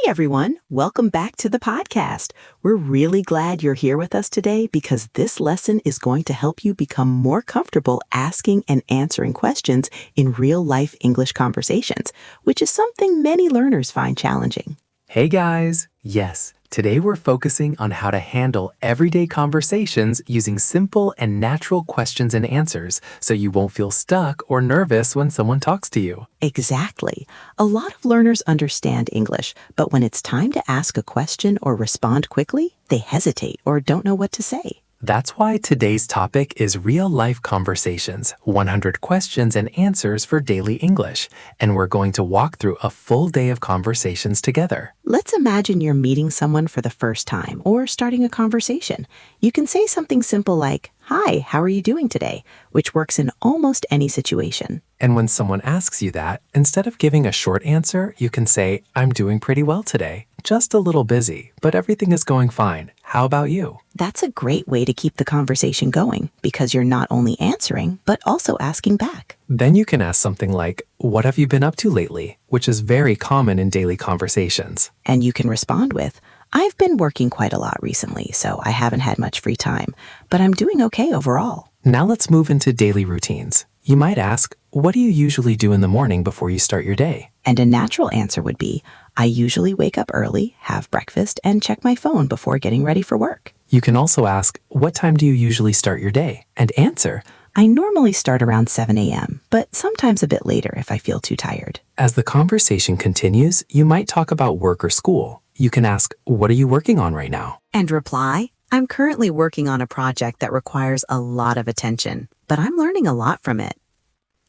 everyone, welcome back to the podcast. We're really glad you're here with us today because this lesson is going to help you become more comfortable asking and answering questions in real-life English conversations, which is something many learners find challenging. Hey guys! Yes, today we're focusing on how to handle everyday conversations using simple and natural questions and answers so you won't feel stuck or nervous when someone talks to you. Exactly. A lot of learners understand English, but when it's time to ask a question or respond quickly, they hesitate or don't know what to say. That's why today's topic is real-life conversations, 100 questions and answers for daily English, and we're going to walk through a full day of conversations together. Let's imagine you're meeting someone for the first time or starting a conversation. You can say something simple like, "Hi, how are you doing today?" which works in almost any situation. And when someone asks you that, instead of giving a short answer, you can say, "I'm doing pretty well today. Just a little busy, but everything is going fine. How about you?" That's a great way to keep the conversation going because you're not only answering, but also asking back. Then you can ask something like, "What have you been up to lately?" which is very common in daily conversations. And you can respond with, "I've been working quite a lot recently, so I haven't had much free time, but I'm doing okay overall." Now let's move into daily routines. You might ask, "What do you usually do in the morning before you start your day?" And a natural answer would be, "I usually wake up early, have breakfast, and check my phone before getting ready for work." You can also ask, "What time do you usually start your day?" and answer, "I normally start around 7 a.m., but sometimes a bit later if I feel too tired." As the conversation continues, you might talk about work or school. You can ask, "What are you working on right now?" And reply, "I'm currently working on a project that requires a lot of attention, but I'm learning a lot from it."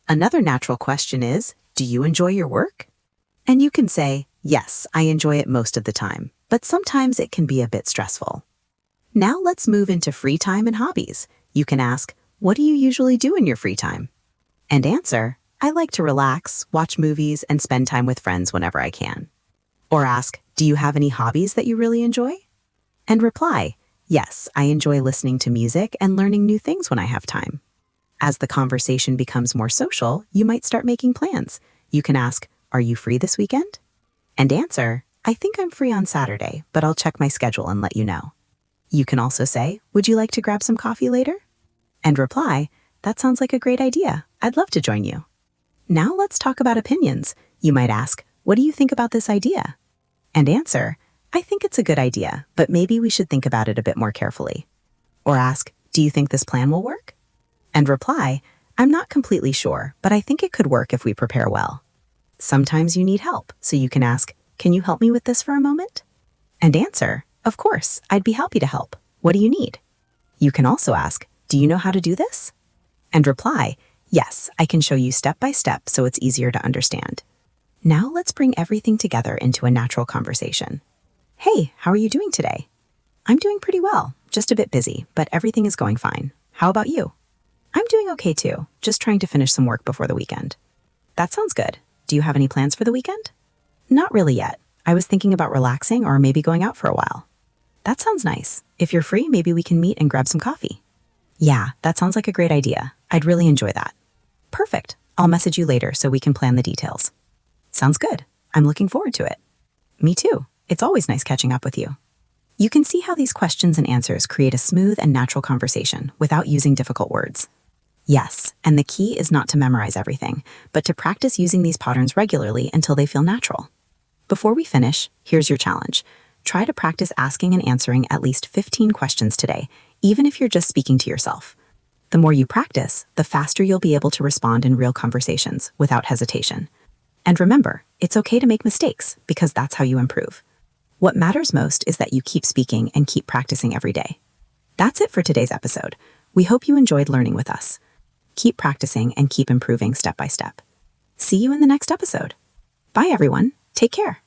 Another natural question is, "Do you enjoy your work?" And you can say, "Yes, I enjoy it most of the time, but sometimes it can be a bit stressful." Now let's move into free time and hobbies. You can ask, "What do you usually do in your free time?" And answer, "I like to relax, watch movies, and spend time with friends whenever I can." Or ask, "Do you have any hobbies that you really enjoy?" And reply, "Yes, I enjoy listening to music and learning new things when I have time." As the conversation becomes more social, you might start making plans. You can ask, "Are you free this weekend?" And answer, "I think I'm free on Saturday, but I'll check my schedule and let you know." You can also say, "Would you like to grab some coffee later?" And reply, "That sounds like a great idea. I'd love to join you." Now let's talk about opinions. You might ask, "What do you think about this idea?" And answer, "I think it's a good idea, but maybe we should think about it a bit more carefully." Or ask, "Do you think this plan will work?" And reply, "I'm not completely sure, but I think it could work if we prepare well." Sometimes you need help, so you can ask, "Can you help me with this for a moment?" And answer, "Of course, I'd be happy to help. What do you need?" You can also ask, "Do you know how to do this?" And reply, "Yes, I can show you step by step so it's easier to understand." Now let's bring everything together into a natural conversation. "Hey, how are you doing today?" "I'm doing pretty well, just a bit busy, but everything is going fine. How about you?" "I'm doing okay too, just trying to finish some work before the weekend." "That sounds good. Do you have any plans for the weekend?" "Not really yet. I was thinking about relaxing or maybe going out for a while." "That sounds nice. If you're free, maybe we can meet and grab some coffee." "Yeah, that sounds like a great idea. I'd really enjoy that." "Perfect. I'll message you later so we can plan the details." "Sounds good. I'm looking forward to it." "Me too. It's always nice catching up with you." You can see how these questions and answers create a smooth and natural conversation without using difficult words. Yes, and the key is not to memorize everything, but to practice using these patterns regularly until they feel natural. Before we finish, here's your challenge. Try to practice asking and answering at least 15 questions today, even if you're just speaking to yourself. The more you practice, the faster you'll be able to respond in real conversations without hesitation. And remember, it's okay to make mistakes because that's how you improve. What matters most is that you keep speaking and keep practicing every day. That's it for today's episode. We hope you enjoyed learning with us. Keep practicing and keep improving step by step. See you in the next episode. Bye, everyone. Take care.